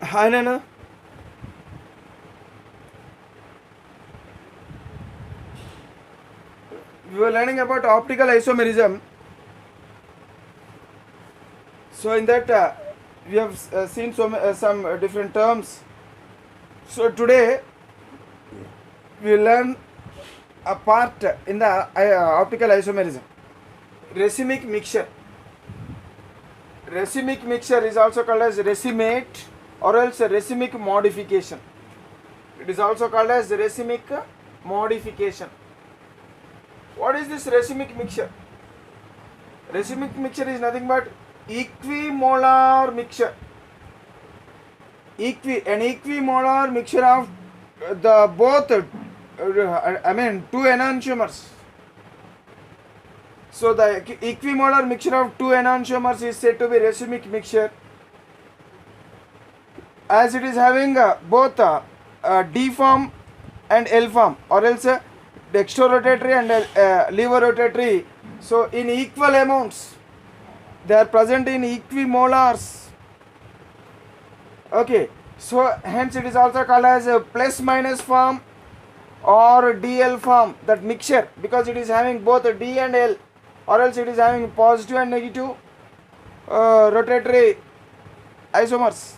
Hi Nana, we were learning about optical isomerism. So in that we have seen some different terms. So today we will learn a part in the optical isomerism. Racemic mixture. Racemic mixture is also called as racemate or else racemic modification. It is also called as racemic modification. What is this racemic mixture? Racemic mixture is nothing but equimolar mixture. An equimolar mixture of the both two enantiomers. So the equimolar mixture of two enantiomers is said to be racemic mixture, as it is having both D form and L form, or else dextrorotatory and levorotatory. So in equal amounts, they are present in equimolars. Okay, so hence it is also called as a plus minus form or DL form, that mixture, because it is having both D and L, or else it is having positive and negative rotatory isomers.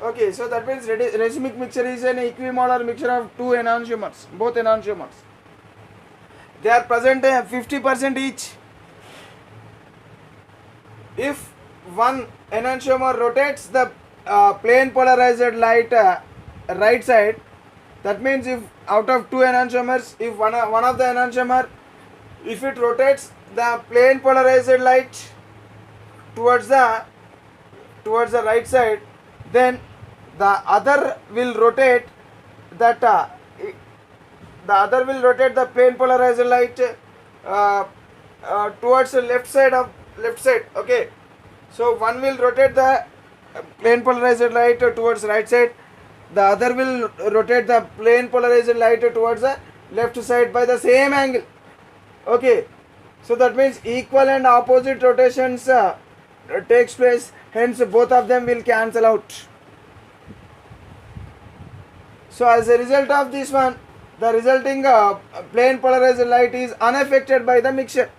Okay, so that means racemic mixture is an equimolar mixture of two enantiomers, both enantiomers. They are present 50% each. If one enantiomer rotates the plane polarized light right side, that means if out of two enantiomers, if one of the enantiomer, if it rotates the plane polarized light towards the right side, then the other will rotate that the other will rotate the plane polarized light towards the left side. Okay, so one will rotate the plane polarized light towards right side, the other will rotate the plane polarized light towards the left side by the same angle. Okay, so that means equal and opposite rotations takes place, hence both of them will cancel out. So as a result of this one, the resulting plane polarized light is unaffected by the mixture.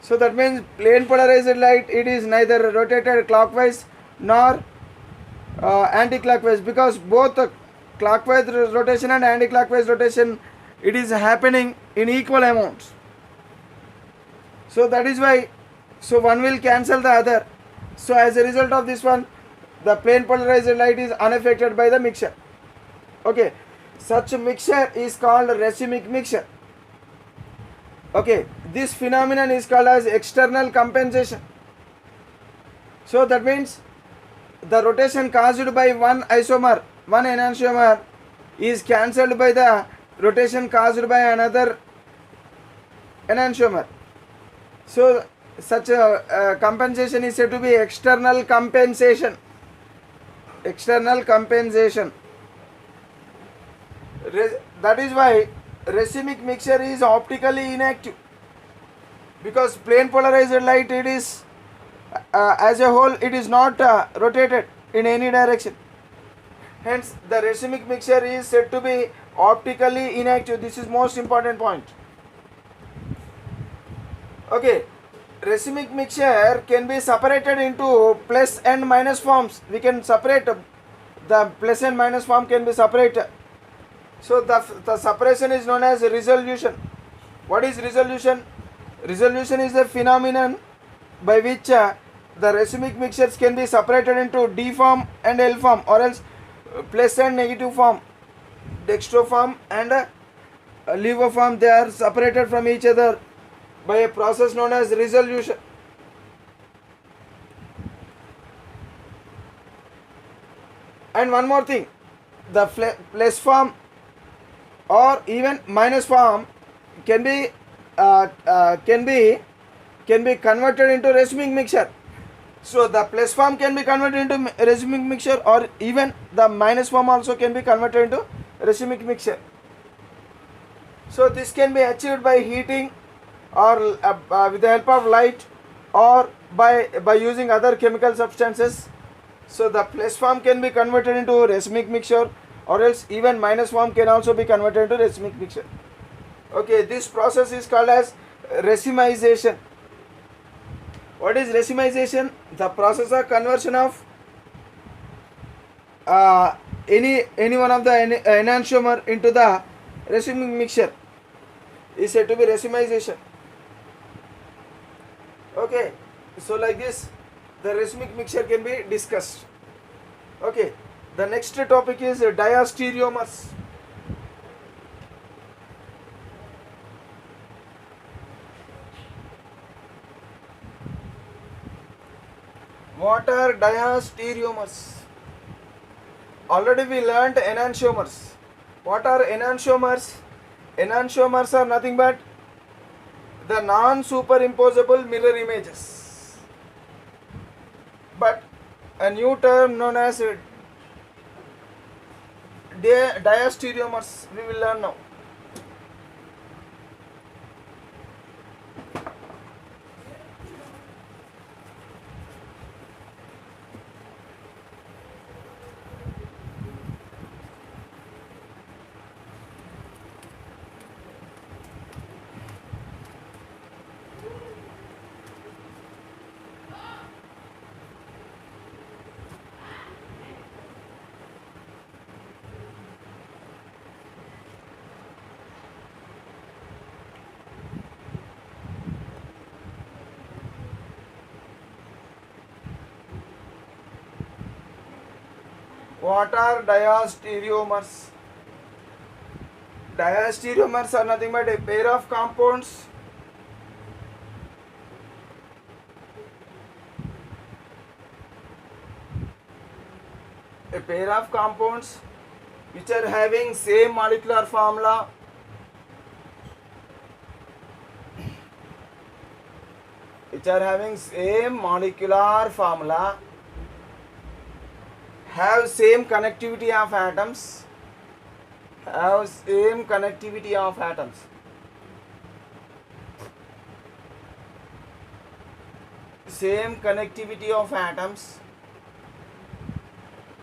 So that means plane polarized light, it is neither rotated clockwise nor anti-clockwise, because both clockwise rotation and anti-clockwise rotation, it is happening in equal amounts. So that is why, so one will cancel the other. So as a result of this one, the plane polarized light is unaffected by the mixture. Okay, such mixture is called racemic mixture. Okay, this phenomenon is called as external compensation. So that means the rotation caused by one isomer, one enantiomer, is cancelled by the rotation caused by another enantiomer. So such a compensation is said to be external compensation. External compensation. That is why racemic mixture is optically inactive, because plane polarized light, it is as a whole, it is not rotated in any direction. Hence the racemic mixture is said to be optically inactive. This is most important point. Okay, racemic mixture can be separated into plus and minus forms. We can separate the plus and minus form, can be separated. So the separation is known as resolution. What is resolution? Resolution is a phenomenon by which the racemic mixtures can be separated into D form and L form, or else plus and negative form, dextro form and levo form. They are separated from each other by a process known as resolution. And one more thing, the plus form or even minus form can be converted into racemic mixture. So the plus form can be converted into racemic mixture, or even the minus form also can be converted into racemic mixture. So this can be achieved by heating or with the help of light, or by using other chemical substances. So the plus form can be converted into racemic mixture, or else even minus form can also be converted into racemic mixture. Okay, this process is called as racemization. What is racemization? The process of conversion of any one of the enantiomer into the racemic mixture is said to be racemization. Okay, so like this the racemic mixture can be discussed. Okay, the next topic is diastereomers. What are diastereomers? Already we learnt enantiomers. What are enantiomers? Enantiomers are nothing but the non-superimposable mirror images. But a new term known as diastereomers we will learn now. What are diastereomers? Diastereomers are nothing but a pair of compounds which are having same molecular formula, have same connectivity of atoms,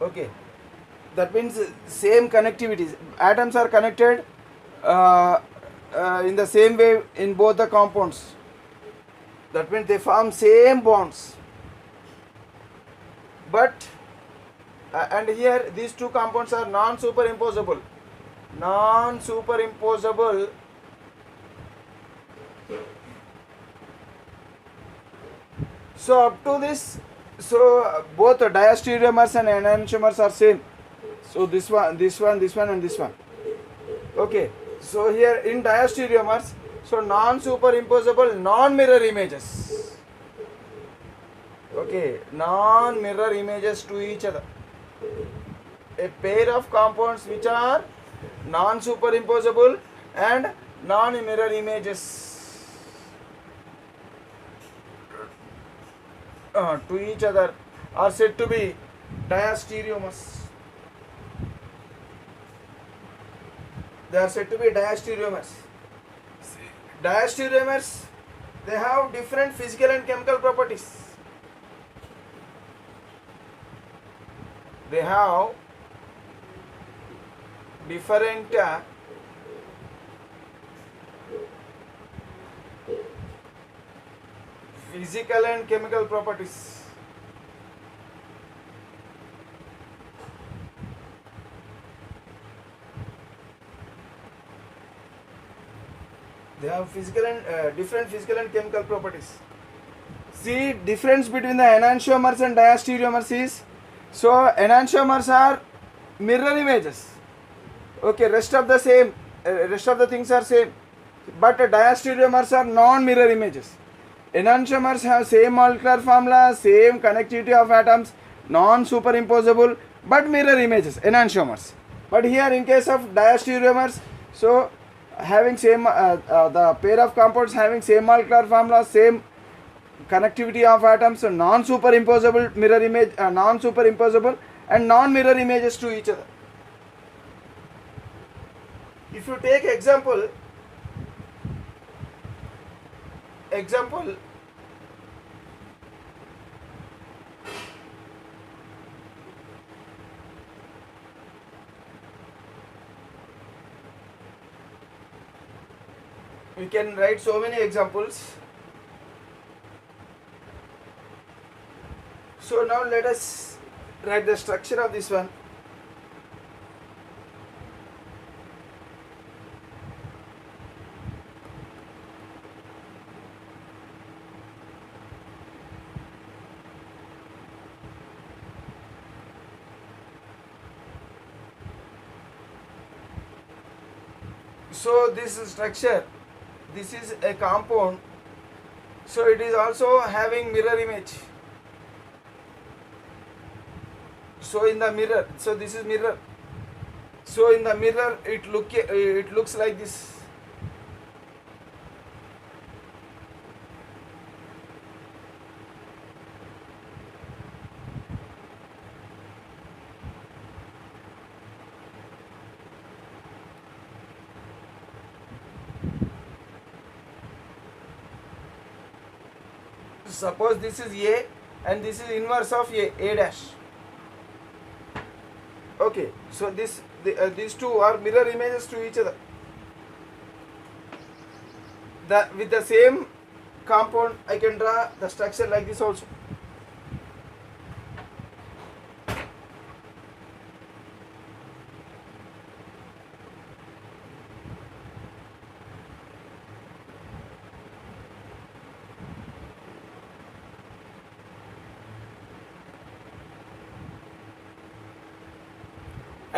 Okay, that means same connectivities. Atoms are connected in the same way in both the compounds. That means they form same bonds. But and here these two compounds are non-superimposable. So up to this, both diastereomers and enantiomers are same. So this one, and this one. Okay. So here in diastereomers, so non-superimposable, non-mirror images. Okay, non-mirror images to each other. A pair of compounds which are non-superimposable and non-mirror images to each other are said to be diastereomers. They are said to be diastereomers. Diastereomers, they have different physical and chemical properties. They have different physical and chemical properties. They have different physical and chemical properties. See, difference between the enantiomers and diastereomers is, so enantiomers are mirror images. Okay, rest of the things are same, but diastereomers are non-mirror images. Enantiomers have same molecular formula, same connectivity of atoms, non-superimposable, but mirror images, enantiomers. But here in case of diastereomers, so having same the pair of compounds having same molecular formula, same connectivity of atoms, so non-superimposable mirror image, non-superimposable and non-mirror images to each other. If you take We can write so many examples. So now let us write the structure of this one. So this structure, this is a compound, so it is also having mirror image. So in the mirror, so this is mirror. So in the mirror it looks like this. Suppose this is A and this is inverse of A dash. Okay, so these two are mirror images to each other. With the same compound, I can draw the structure like this also.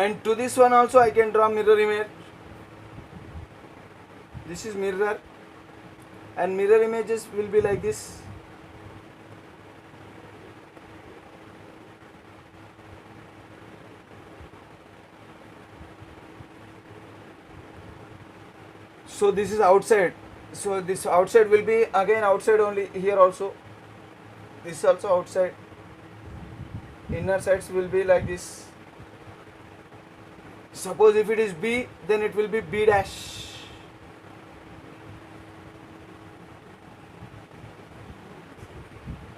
And to this one also I can draw mirror image. This is mirror, and mirror images will be like this. So this is outside. So this outside will be again outside only here also. This is also outside. Inner sides will be like this. Suppose if it is B, then it will be B dash.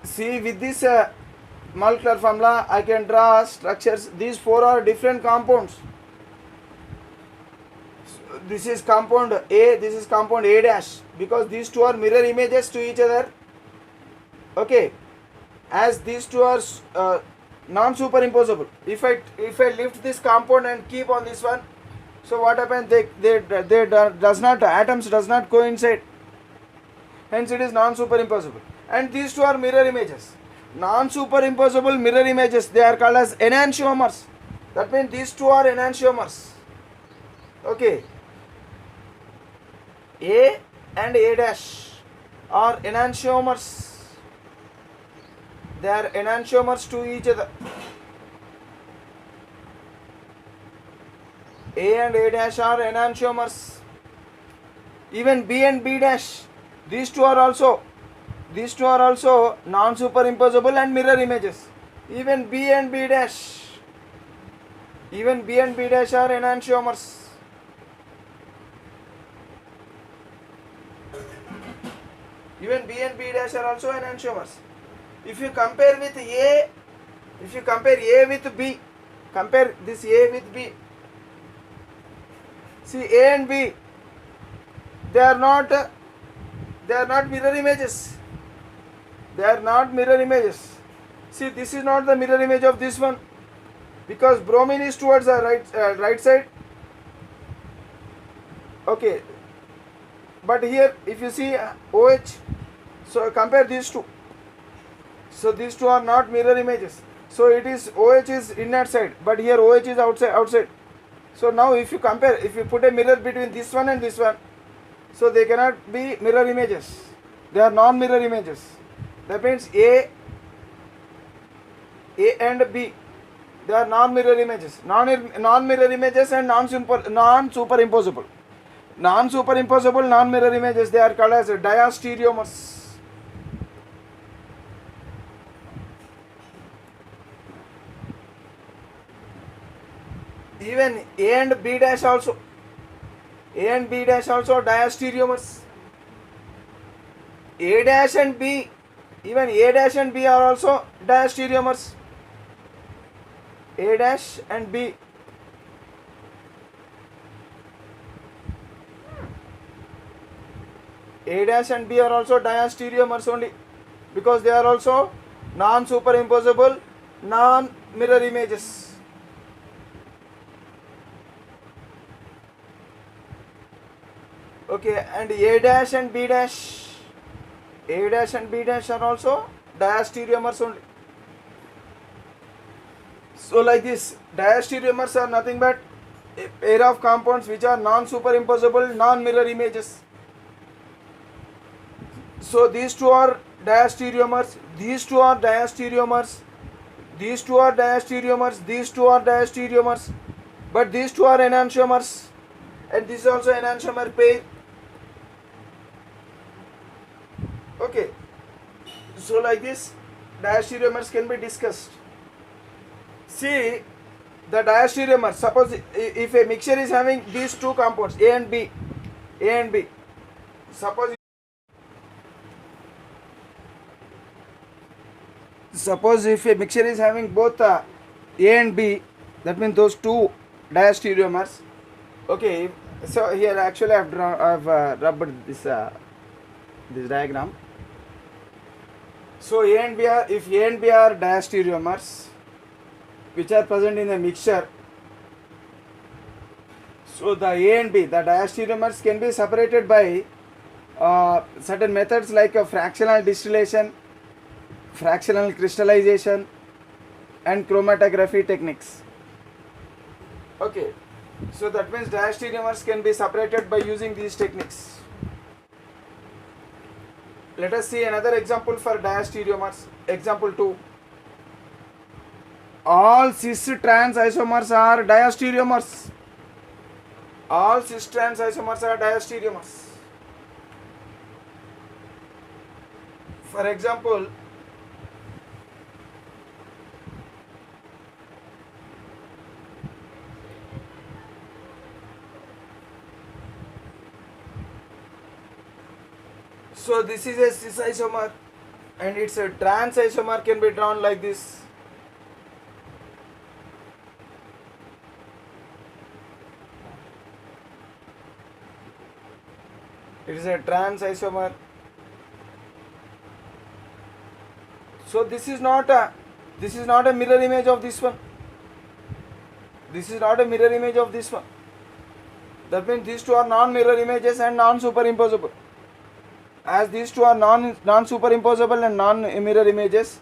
See, with this molecular formula, I can draw structures. These four are different compounds. So this is compound A, this is compound A dash, because these two are mirror images to each other. Okay, as these two are non-superimposable. If I lift this compound and keep on this one, so what happens? Atoms does not coincide. Hence it is non-superimposable. And these two are mirror images. Non-superimposable mirror images, they are called as enantiomers. That means these two are enantiomers. Okay. A and A dash are enantiomers. They are enantiomers to each other. A and A dash are enantiomers. Even B and B dash, these two are also non-superimposable and mirror images. Even B and B dash are enantiomers. Even B and B dash are also enantiomers. If you compare with A, if you compare A with B, compare this A with B. See, A and B, they are not mirror images. They are not mirror images. See, this is not the mirror image of this one, because bromine is towards the right side. Okay, but here if you see OH, so compare these two. So these two are not mirror images. So it is OH is inner side, but here OH is outside. So now if you compare, if you put a mirror between this one and this one, so they cannot be mirror images. They are non-mirror images. That means A and B, they are non-mirror images. Non-mirror images and non-superimposable. Non-superimposable, non-mirror images, they are called as diastereomers. Even A and B dash also. A and B dash also diastereomers. A dash and B, even A dash and B are also diastereomers. A dash and B. A dash and B are also diastereomers only, because they are also non-superimposable, non-mirror images. Okay, and A dash and B dash, A dash and B dash are also diastereomers only. So like this, diastereomers are nothing but a pair of compounds which are non-superimposable, non-mirror images. So these two are diastereomers, these two are diastereomers, these two are diastereomers, these two are diastereomers, but these two are enantiomers, and this is also enantiomer pair. Okay, so like this, diastereomers can be discussed. See, the diastereomer, suppose if a mixture is having these two compounds A and B, suppose if a mixture is having both A and B, that means those two diastereomers. Okay, so here actually I've rubbed this diagram. So A and B are, if A and B are diastereomers which are present in a mixture, so the A and B, the diastereomers can be separated by certain methods like fractional distillation, fractional crystallization, and chromatography techniques. Okay, so that means diastereomers can be separated by using these techniques. Let us see another example for diastereomers. Example 2. All cis-trans isomers are diastereomers. All cis-trans isomers are diastereomers. For example, so this is a cis isomer and it's a trans isomer, can be drawn like this. It is a trans isomer. So this is not a mirror image of this one. This is not a mirror image of this one. That means these two are non-mirror images and non-superimposable. As these two are non-superimposable and non-mirror images,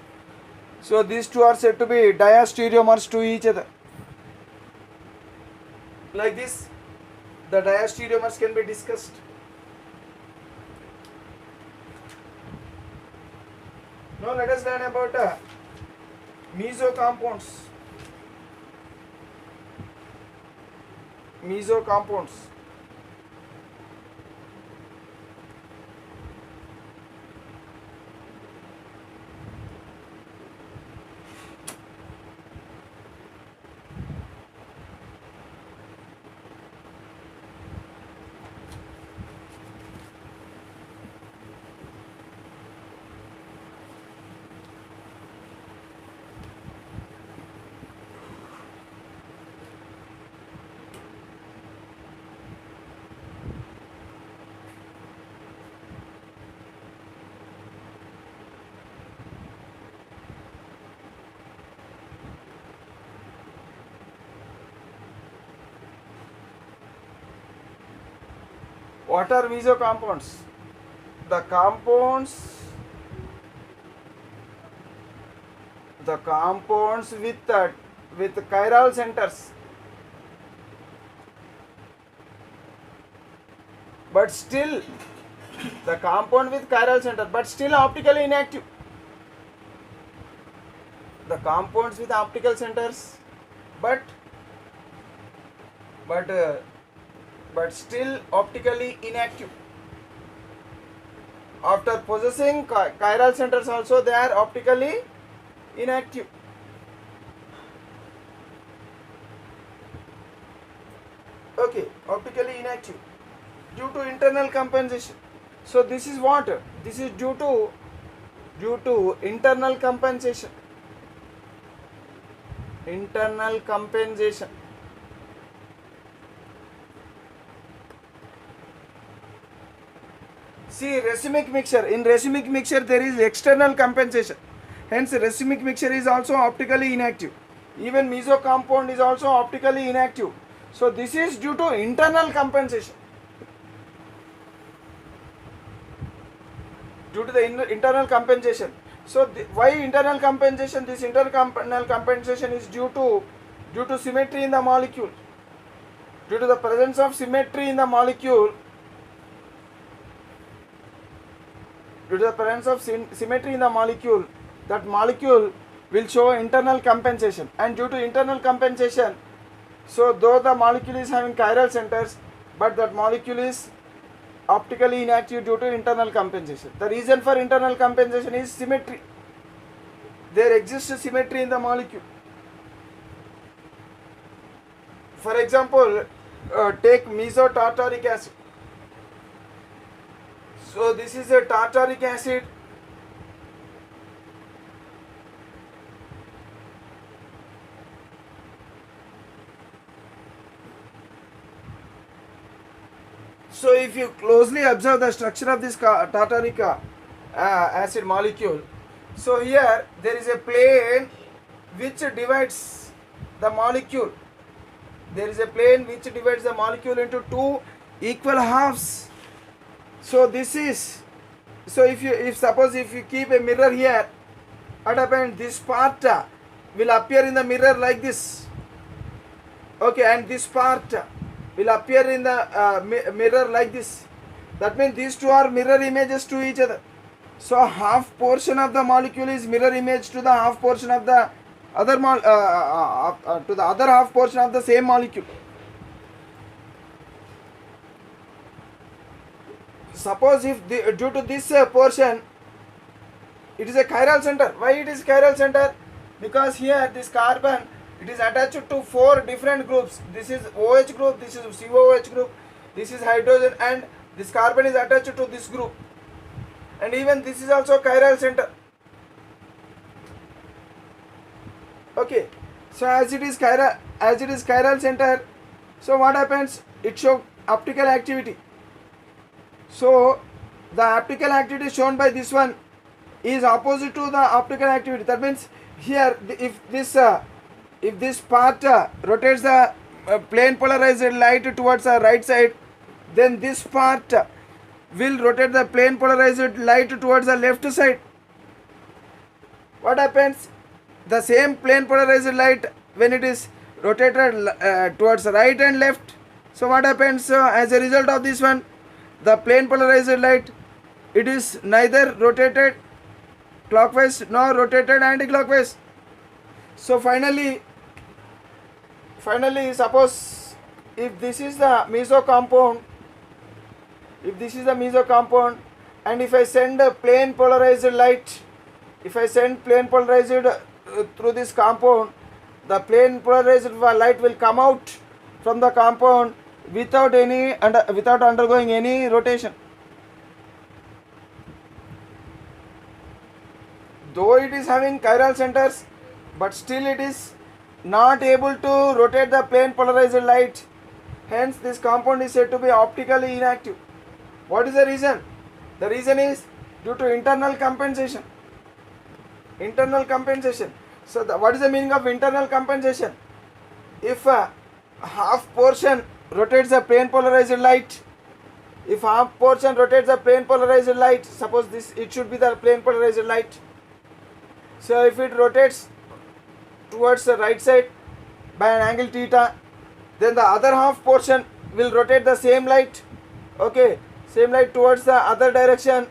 so these two are said to be diastereomers to each other. Like this, the diastereomers can be discussed. Now let us learn about mesocompounds. Mesocompounds. What are mesocompounds? The compounds with chiral centers, but still the compound with chiral center but still optically inactive. The compounds with optical centers but still optically inactive. After possessing chiral centers also, they are optically inactive. Okay, optically inactive due to internal compensation. So this is what? This is due to internal compensation. Internal compensation. See, racemic mixture. In racemic mixture, there is external compensation. Hence, racemic mixture is also optically inactive. Even meso compound is also optically inactive. So, this is due to internal compensation. Due to the internal compensation. So, why internal compensation? This internal compensation is due to symmetry in the molecule. Due to the presence of symmetry in the molecule, that molecule will show internal compensation, and due to internal compensation, so though the molecule is having chiral centers, but that molecule is optically inactive due to internal compensation. The reason for internal compensation is symmetry. There exists symmetry in the molecule. For example, take mesotartaric acid. So this is a tartaric acid. So if you closely observe the structure of this tartaric acid molecule, so here there is a plane which divides the molecule. There is a plane which divides the molecule into two equal halves. So this is, so if suppose if you keep a mirror here, what happens? This part will appear in the mirror like this. Okay, and this part will appear in the mirror like this. That means these two are mirror images to each other. So half portion of the molecule is mirror image to the half portion of the other to the other half portion of the same molecule. Suppose if due to this portion, it is a chiral center. Why it is chiral center? Because here this carbon, it is attached to four different groups. This is OH group, this is COOH group, this is hydrogen, and this carbon is attached to this group. And even this is also chiral center. Okay, so as it is chiral center, so what happens? It shows optical activity. So the optical activity shown by this one is opposite to the optical activity. That means here if this part rotates the plane polarized light towards the right side, then this part will rotate the plane polarized light towards the left side. What happens? The same plane polarized light, when it is rotated towards right and left, so what happens? As a result of this one, the plane polarized light, it is neither rotated clockwise nor rotated anti-clockwise. So finally suppose if this is the meso compound, and if I send a plane polarized light, through this compound, the plane polarized light will come out from the compound without undergoing any rotation. Though it is having chiral centers, but still it is not able to rotate the plane polarized light. Hence this compound is said to be optically inactive. What is the reason? The reason is due to internal compensation. So what is the meaning of internal compensation? If half portion rotates the plane polarized light, suppose it should be the plane polarized light. So if it rotates towards the right side by an angle theta, then the other half portion will rotate the same light towards the other direction,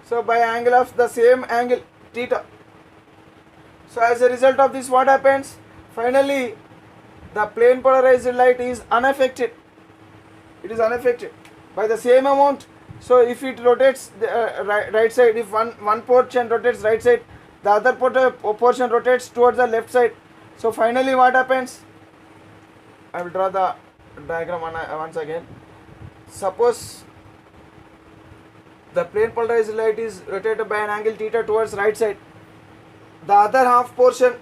so by angle of the same angle theta. So as a result of this, what happens? Finally the plane polarized light is unaffected. It is unaffected by the same amount. So if it rotates the right side, if one portion rotates right side, the other portion rotates towards the left side. So finally what happens? I will draw the diagram once again. Suppose the plane polarized light is rotated by an angle theta towards right side. The other half portion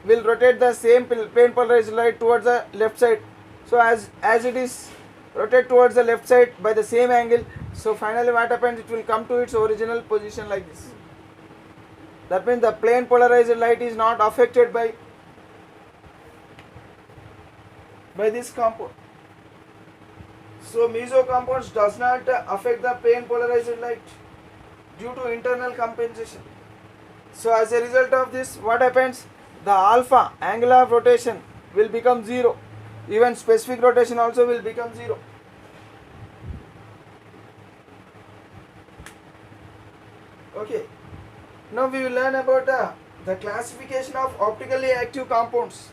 will rotate the same plane polarized light towards the left side. So as it is rotated towards the left side by the same angle, So finally what happens, it will come to its original position like this. That means the plane polarized light is not affected by this compound. So meso compounds does not affect the plane polarized light due to internal compensation. So as a result of this, what happens? The alpha angle of rotation will become 0. Even specific rotation also will become 0. Okay. Now we will learn about the classification of optically active compounds.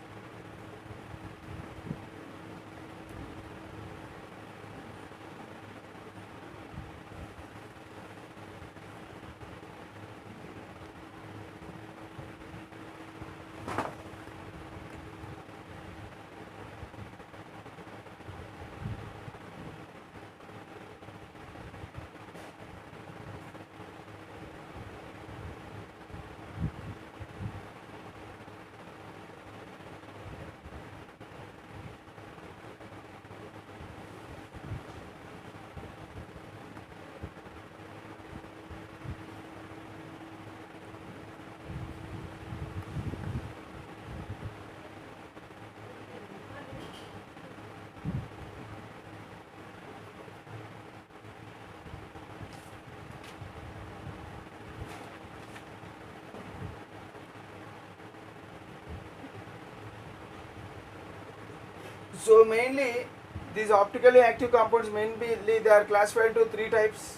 So mainly these optically active compounds, mainly they are classified into 3 types.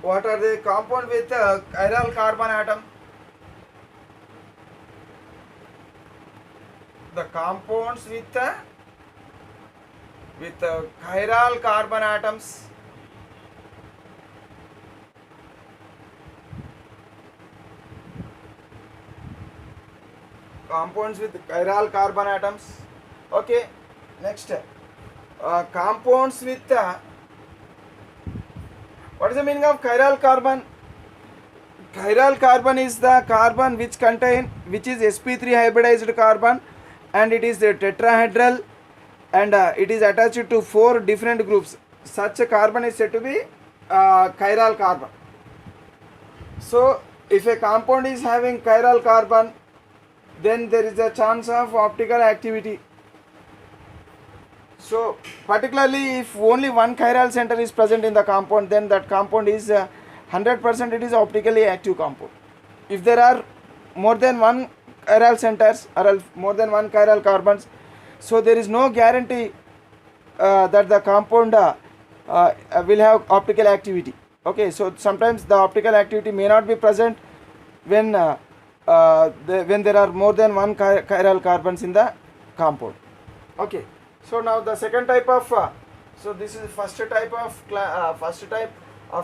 What are they? Compound with a chiral carbon atom. The compounds with chiral carbon atoms. Compounds with chiral carbon atoms. Okay. Next, compounds with what is the meaning of chiral carbon? Chiral carbon is the carbon which is sp3 hybridized carbon, and it is tetrahedral, and it is attached to 4 different groups. Such a carbon is said to be chiral carbon. So if a compound is having chiral carbon, then there is a chance of optical activity. So particularly if only one chiral center is present in the compound, then that compound is 100% it is optically active compound. If there are more than one chiral centers or more than one chiral carbons, so there is no guarantee that the compound will have optical activity. Okay, so sometimes the optical activity may not be present when when there are more than one chiral carbons in the compound. Okay, so now the second type of so this is first type of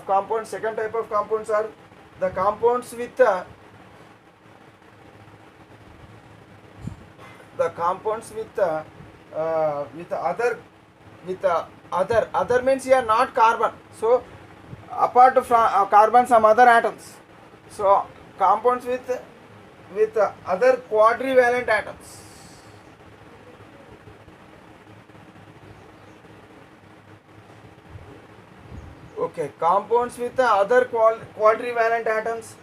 compounds. Second type of compounds are the compounds with other means here not carbon. So apart from carbon, some other atoms. So compounds with other quadrivalent atoms. Okay, compounds with other quadrivalent atoms.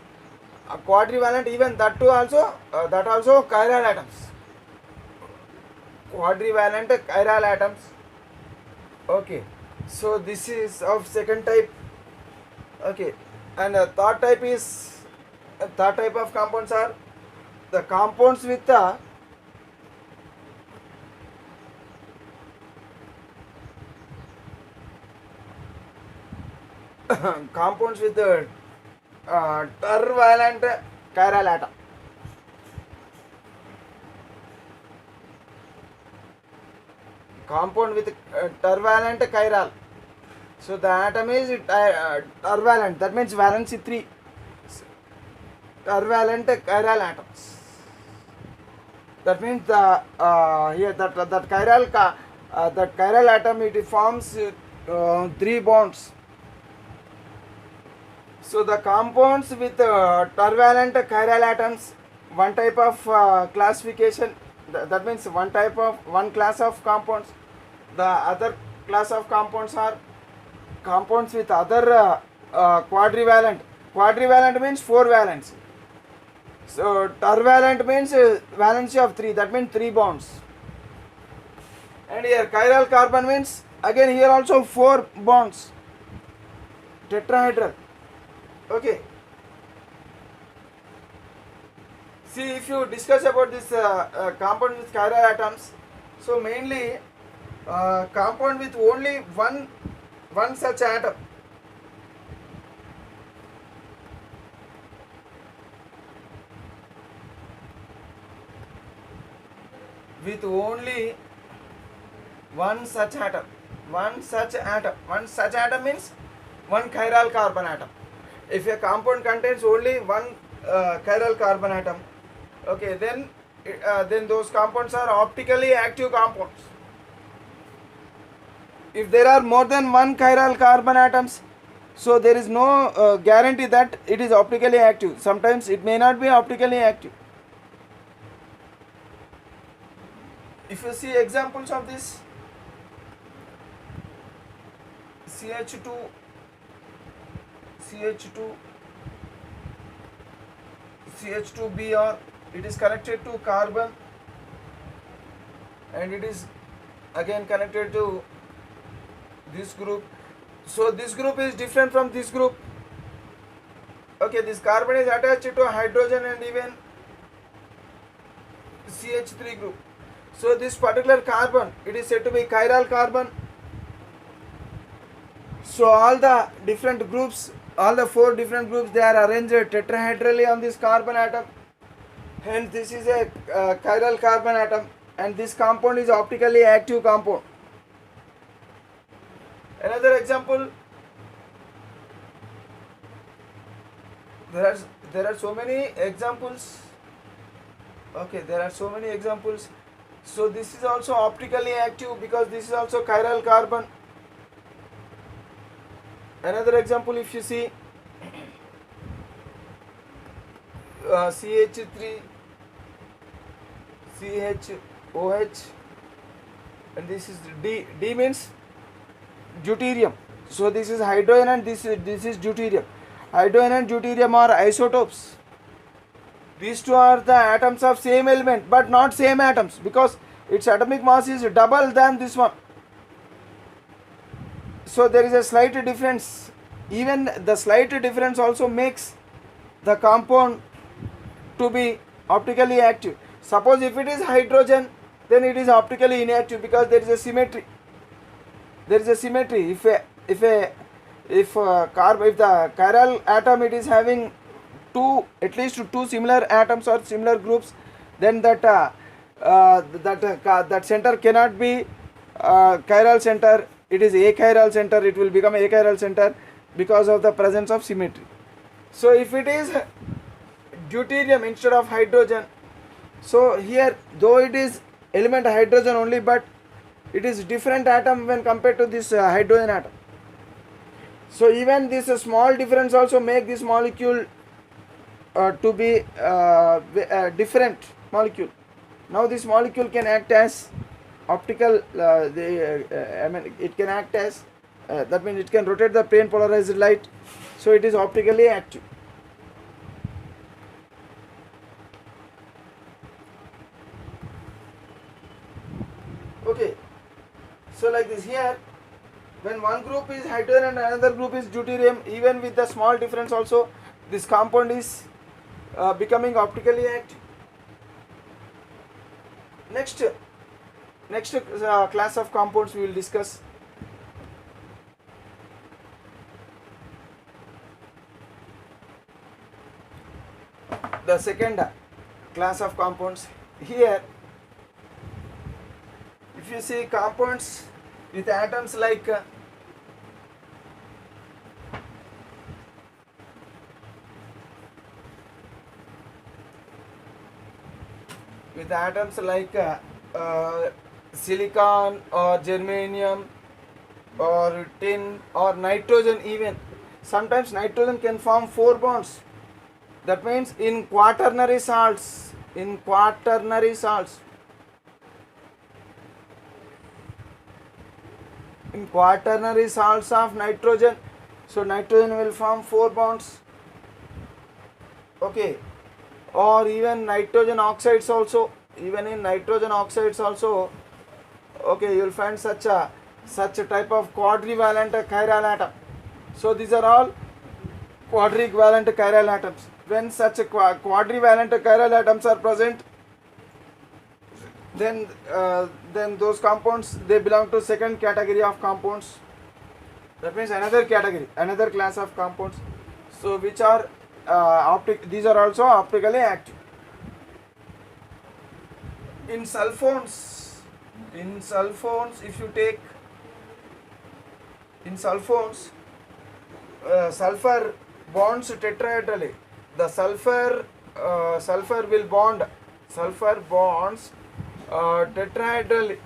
Quadrivalent, even that too also chiral atoms. Quadrivalent chiral atoms. Okay, so this is of second type. Okay, and third type of compounds are the compounds with compounds with tervalent chiral atom. Compound with tervalent chiral. So the atom is tervalent. That means valency 3. Tervalent chiral atoms. That means the here that chiral atom, it forms 3 bonds. So the compounds with tervalent chiral atoms, one type of classification. That means one class of compounds. The other class of compounds are compounds with other quadrivalent. Quadrivalent means 4 valence. So tervalent means valency of 3, that means 3 bonds. And here chiral carbon means again here also 4 bonds, tetrahedral. Okay. See, if you discuss about this compound with chiral atoms, so mainly compound with only one such atom. With only one such atom. One such atom means one chiral carbon atom. If a compound contains only one chiral carbon atom, okay, then those compounds are optically active compounds. If there are more than one chiral carbon atoms, so there is no guarantee that it is optically active. Sometimes it may not be optically active. If you see examples of this, CH2, CH2Br, it is connected to carbon and it is again connected to this group. So this group is different from this group. Okay, this carbon is attached to hydrogen and even CH3 group. So this particular carbon, it is said to be chiral carbon. So all the different groups, all the 4 different groups, they are arranged tetrahedrally on this carbon atom. Hence this is a chiral carbon atom, and this compound is optically active compound. Another example, there are so many examples. Okay, there are so many examples. So this is also optically active because this is also chiral carbon. Another example, if you see CH3, CHOH, and this is D. D means deuterium. So this is hydrogen and this is deuterium. Hydrogen and deuterium are isotopes. These two are the atoms of same element but not same atoms because its atomic mass is double than this one. So there is a slight difference. Even the slight difference also makes the compound to be optically active. Suppose if it is hydrogen, then it is optically inactive because there is a symmetry. There is a symmetry. If the chiral atom it is having at least two similar atoms or similar groups, then that center cannot be chiral center. It is achiral center. It will become achiral center because of the presence of symmetry. So if it is deuterium instead of hydrogen, so here though it is element hydrogen only, but it is different atom when compared to this hydrogen atom. So even this small difference also make this molecule to be a different molecule. Now this molecule can act as optical, it can act as, that means it can rotate the plane polarized light, so it is optically active. Okay, so like this here, when one group is hydrogen and another group is deuterium, even with the small difference also, this compound is becoming optically active. Next class of compounds we will discuss. The second class of compounds. Here, if you see compounds with atoms like silicon or germanium or tin or nitrogen even. Sometimes nitrogen can form 4 bonds. That means in quaternary salts, In quaternary salts of nitrogen, so nitrogen will form 4 bonds. Okay, or even nitrogen oxides also, even in nitrogen oxides also, okay, you will find such a type of quadrivalent chiral atom. So these are all quadrivalent chiral atoms. When such a quadrivalent chiral atoms are present, then those compounds, they belong to second category of compounds. That means another category, another class of compounds. So which are these are also optically active. In sulfones, if you take in sulfones, sulfur bonds tetrahedrally. The sulfur will bond, sulfur bonds tetrahedrally.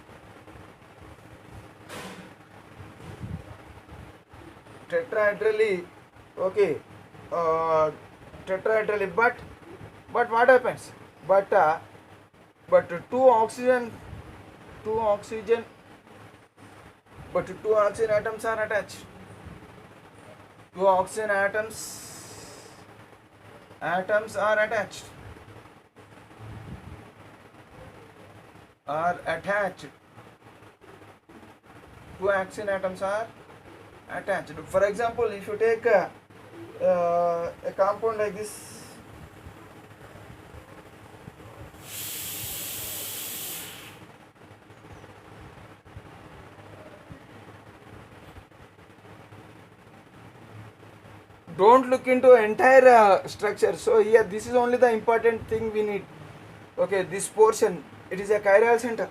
Okay, tetrahedrally, but what happens? But two oxygen atoms are attached. Two oxygen atoms are attached. Two oxygen atoms are attached. For example, if you take a compound like this, don't look into entire structure. So here this is only the important thing we need. Okay, this portion, it is a chiral center.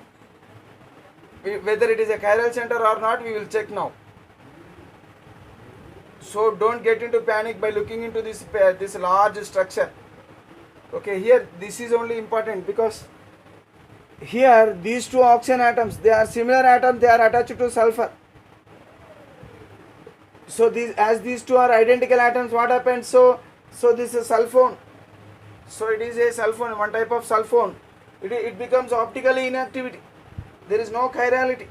Whether it is a chiral center or not, we will check now. So don't get into panic by looking into this large structure. Okay, here this is only important because here these two oxygen atoms, they are similar atoms, they are attached to sulfur. So these two are identical atoms, what happens? So this is sulfone. So it is a sulfone, one type of sulfone. It becomes optically inactivity. There is no chirality.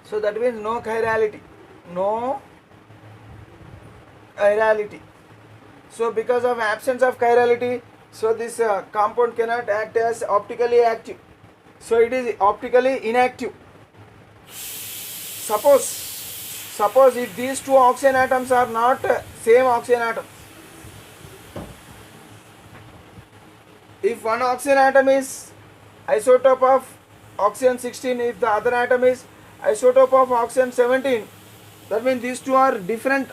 So that means no chirality. So because of absence of chirality, so this compound cannot act as optically active. So it is optically inactive. Suppose if these two oxygen atoms are not same oxygen atom, if one oxygen atom is isotope of oxygen 16, if the other atom is isotope of oxygen 17, that means these two are different.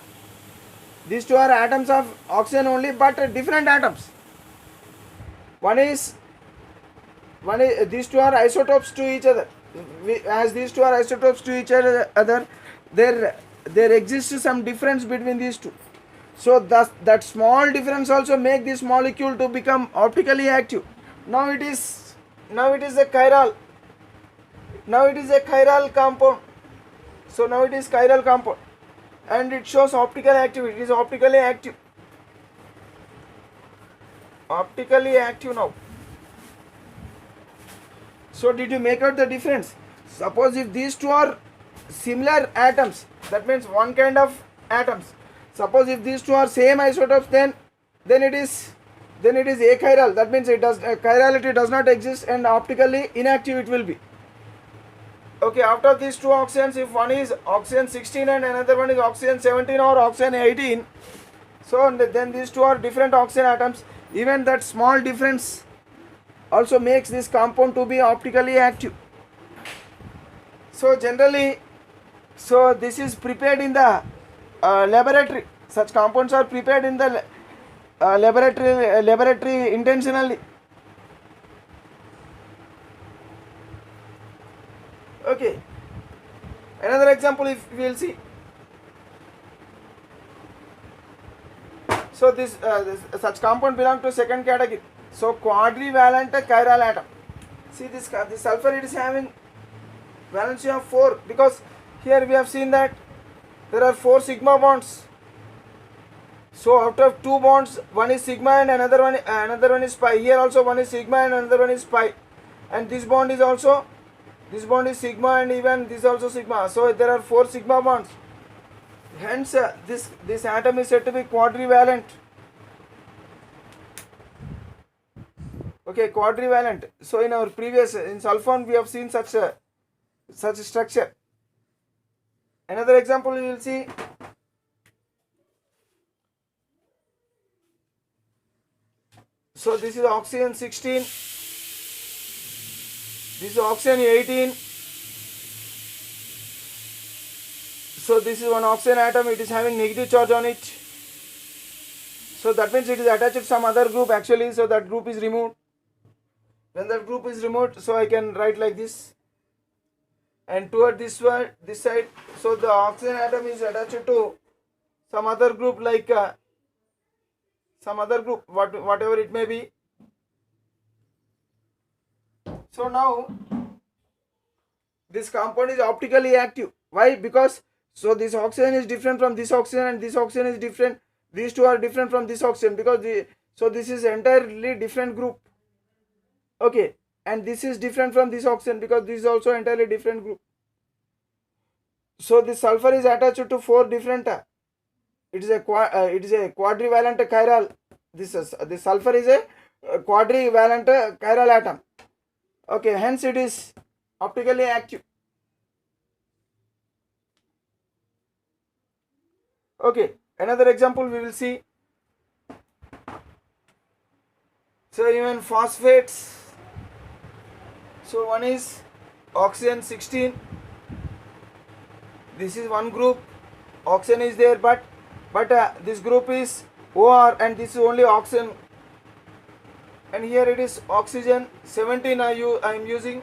These two are atoms of oxygen only, but different atoms. These two are isotopes to each other. As these two are isotopes to each other, there exists some difference between these two. So that small difference also make this molecule to become optically active. Now it is a chiral. Now it is a chiral compound. So now it is chiral compound, and it shows optical activity. It is optically active. Optically active now. So did you make out the difference? Suppose if these two are similar atoms, that means one kind of atoms. Suppose if these two are same isotopes, then it is achiral. That means chirality does not exist and optically inactive it will be. Okay, after these two oxygens, if one is oxygen 16 and another one is oxygen 17 or oxygen 18, so then these two are different oxygen atoms. Even that small difference also makes this compound to be optically active. So generally, so this is prepared in the laboratory. Such compounds are prepared in the laboratory intentionally. Okay, another example if we will see. So this such compound belong to second category. So quadrivalent chiral atom. See this sulfur, it is having valency of 4, because here we have seen that there are 4 sigma bonds. So out of 2 bonds, one is sigma and another one is pi. Here also one is sigma and another one is pi, and this bond is also This bond is sigma, and even this also sigma. So there are 4 sigma bonds. Hence, this atom is said to be quadrivalent. Okay, quadrivalent. So in our previous, in sulfone, we have seen such a structure. Another example you will see. So this is oxygen 16. This is oxygen 18. So this is one oxygen atom. It is having negative charge on it. So that means it is attached to some other group actually. So that group is removed. When that group is removed, so I can write like this. And toward this one, this side, so the oxygen atom is attached to some other group, like some other group, whatever it may be. So now this compound is optically active. Why? Because so this oxygen is different from this oxygen, and this oxygen is different. These two are different from this oxygen, because so this is entirely different group. Okay, and this is different from this oxygen, because this is also entirely different group. So this sulfur is attached to 4 different. It is a quadrivalent chiral. This sulfur is a quadrivalent chiral atom. Okay, hence it is optically active. Okay, another example we will see. So even phosphates. So one is oxygen 16. This is one group. Oxygen is there, but this group is OR, and this is only oxygen. And here it is oxygen 17 I am using,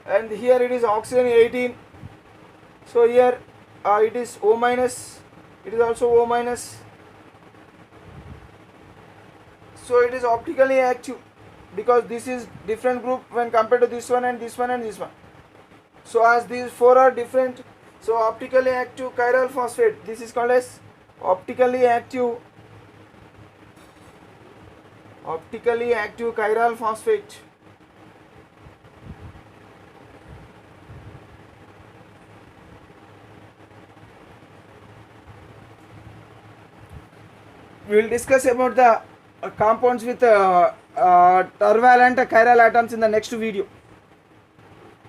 and here it is oxygen 18. So here it is O minus. It is also O minus. So it is optically active, because this is different group when compared to this one and this one and this one. So as these 4 are different, so optically active chiral phosphate, this is called as optically active chiral phosphate. We will discuss about the compounds with tervalent chiral atoms in the next video.